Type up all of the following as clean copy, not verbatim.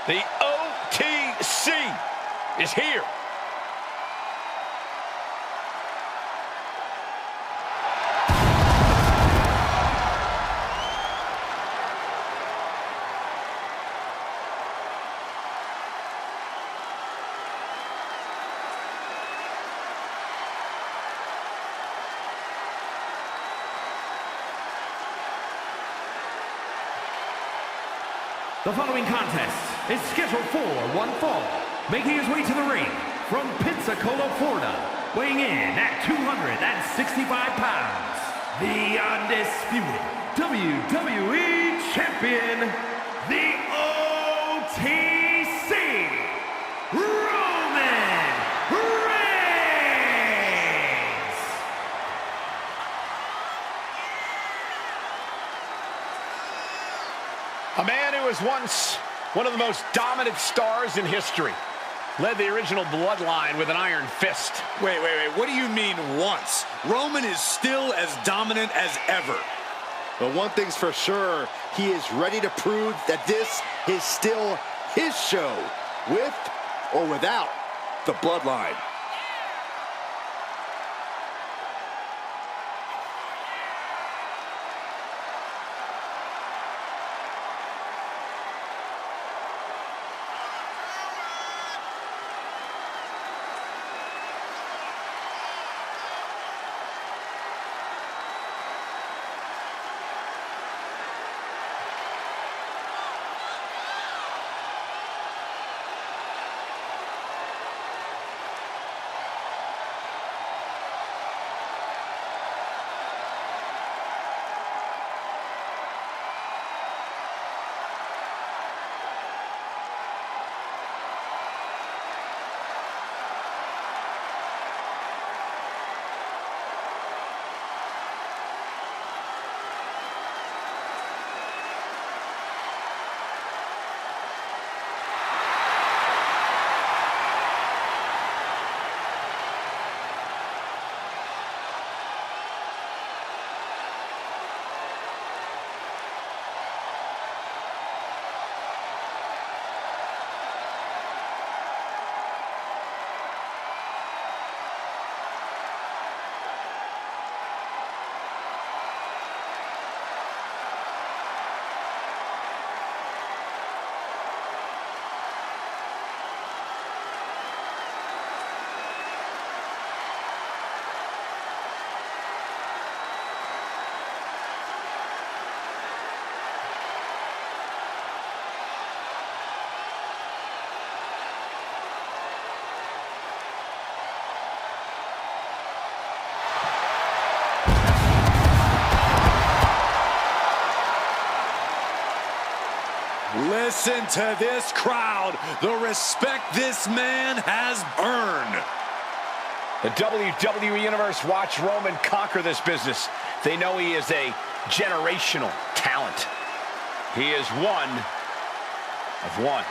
The OTC is here. The following contest is scheduled for one fall, making his way to the ring from Pensacola, Florida, weighing in at 265 pounds, the undisputed WWE Champion, the OTC, Roman Reigns! A man who was once one of the most dominant stars in history. Led the original bloodline with an iron fist. Wait. What do you mean once? Roman is still as dominant as ever. But one thing's for sure, he is ready to prove that this is still his show, with or without the bloodline. Listen to this crowd, the respect this man has earned. The WWE Universe watched Roman conquer this business. They know he is a generational talent. He is one of one.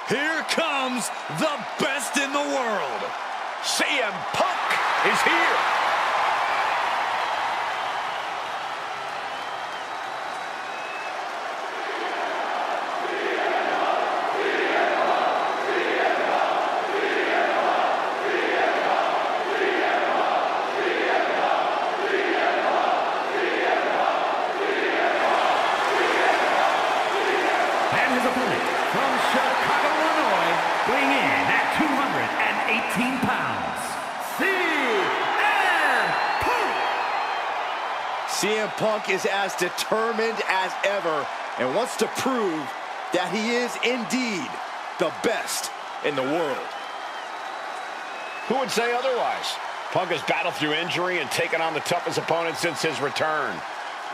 Here comes the best in the world. CM Punk is here. And his opponent from Chicago, Illinois, weighing in at 218 pounds, CM Punk! CM Punk is as determined as ever and wants to prove that he is indeed the best in the world. Who would say otherwise? Punk has battled through injury and taken on the toughest opponent since his return.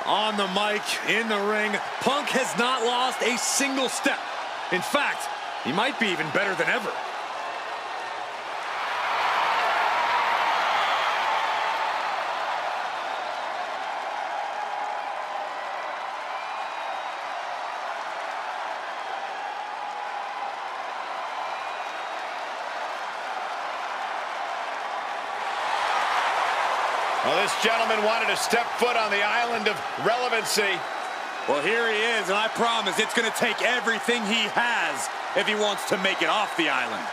On the mic, in the ring, Punk has not lost a single step. In fact, he might be even better than ever. Well, this gentleman wanted to step foot on the island of relevancy. Well, here he is, and I promise it's going to take everything he has if he wants to make it off the island.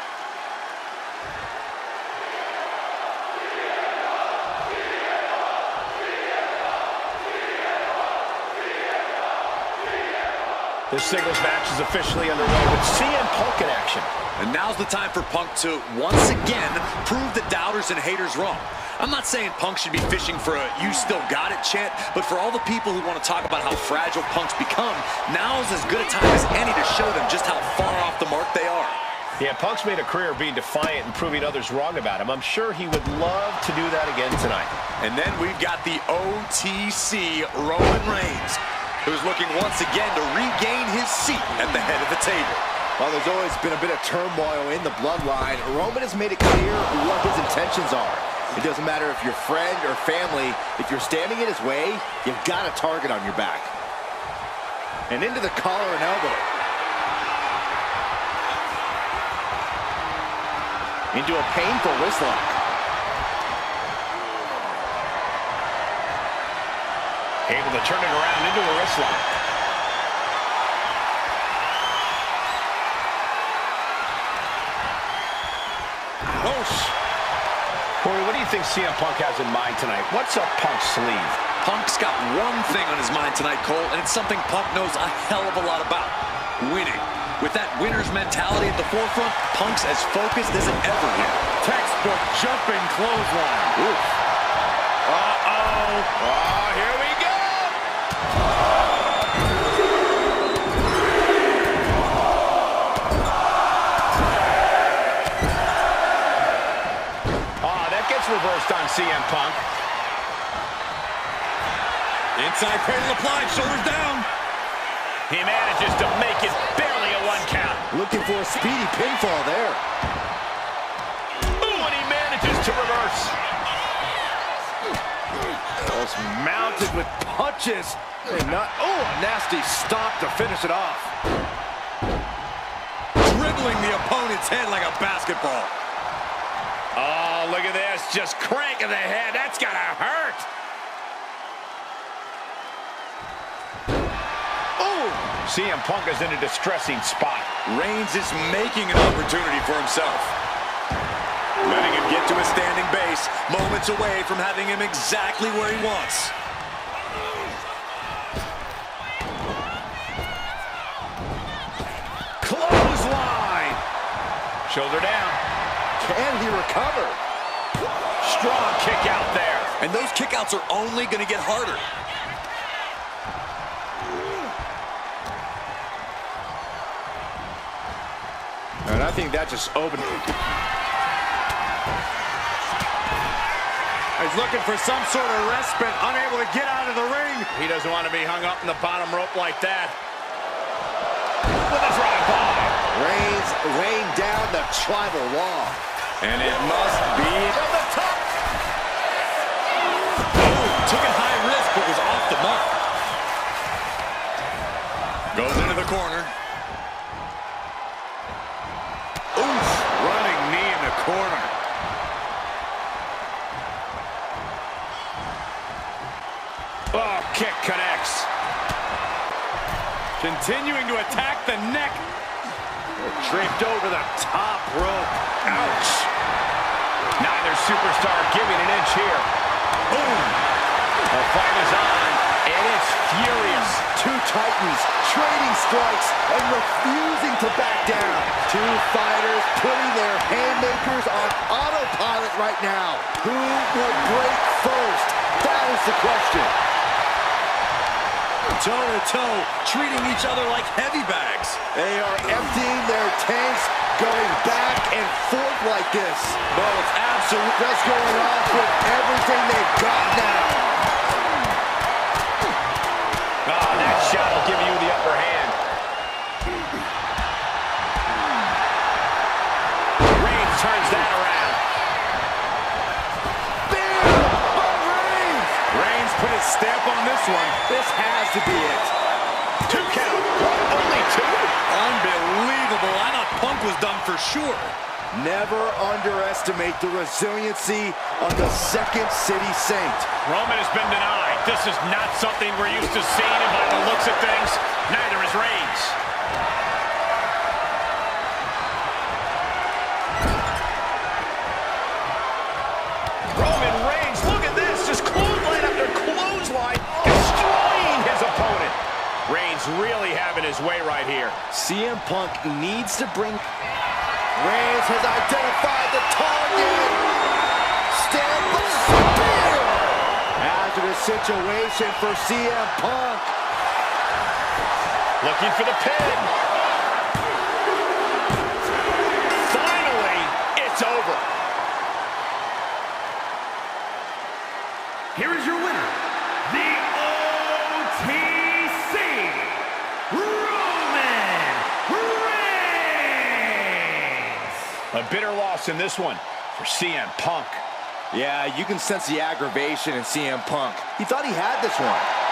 This singles match is officially underway with CM Punk in action. And now's the time for Punk to, once again, prove the doubters and haters wrong. I'm not saying Punk should be fishing for a "you still got it" chant, but for all the people who want to talk about how fragile Punk's become, now's as good a time as any to show them just how far off the mark they are. Yeah, Punk's made a career of being defiant and proving others wrong about him. I'm sure he would love to do that again tonight. And then we've got the OTC Roman Reigns, who's looking once again to regain his seat at the head of the table. While there's always been a bit of turmoil in the bloodline, Roman has made it clear what his intentions are. It doesn't matter if you're friend or family, if you're standing in his way, you've got a target on your back. And into the collar and elbow. Into a painful wrist lock. Able to turn it around into a wrist lock. Ouch. Corey, what do you think CM Punk has in mind tonight? What's up Punk's sleeve? Punk's got one thing on his mind tonight, Cole, and it's something Punk knows a hell of a lot about: winning. With that winner's mentality at the forefront, Punk's as focused as it ever been. Textbook jumping clothesline. Oof. Uh-oh. Oh, here we go! Reversed on CM Punk. Inside cradle applied, shoulders down. He manages to make it barely a 1 count. Looking for a speedy pinfall there. Ooh, and he manages to reverse. Almost mounted with punches. And not, oh, a nasty stop to finish it off. Dribbling the opponent's head like a basketball. Oh, look at this. Just cranking the head. That's gotta hurt. Oh! CM Punk is in a distressing spot. Reigns is making an opportunity for himself. Letting him get to a standing base, moments away from having him exactly where he wants. Clothesline! Shoulder down. Can he recover? Strong kick out there. And those kickouts are only going to get harder. And I think that just opened. He's looking for some sort of respite, unable to get out of the ring. He doesn't want to be hung up in the bottom rope like that. With a drive-by. Reigns laying down the tribal wall. And it must be From the top. Oh, took a high risk, but was off the mark. Goes into the corner. Oof, running knee in the corner. Oh, kick connects. Continuing to attack the neck. Draped over the top rope. Ouch. Neither superstar giving an inch here. Boom. The fight is on, and it's furious. Two titans trading strikes and refusing to back down. Two fighters putting their haymakers on autopilot right now. Who will break first? That is the question. Toe-to-toe, treating each other like heavy bags. They are emptying their tanks, going back and forth like this. Well, it's absolutely Just going off with everything they've got now. Oh, that shot will give you the upper hand. Reigns turns that around. Bam! By Reigns! Reigns put his stamp on this one. This has to be it. 2 count. Only 2? Unbelievable. I thought Punk was done for sure. Never underestimate the resiliency of the Second City Saint. Roman has been denied. This is not something we're used to seeing, and by the looks of things, neither is Reigns. Roman Reigns, look at this, just clothesline after clothesline, destroying his opponent. Reigns really having his way right here. CM Punk needs to bring... Reigns has identified the target. Stand by spear. Hazardous situation for CM Punk. Looking for the pin. Finally, it's over. Here is your winner, the OTC, Roman Reigns. A bitter loss in this one for CM Punk. Yeah, you can sense the aggravation in CM Punk. He thought he had this one.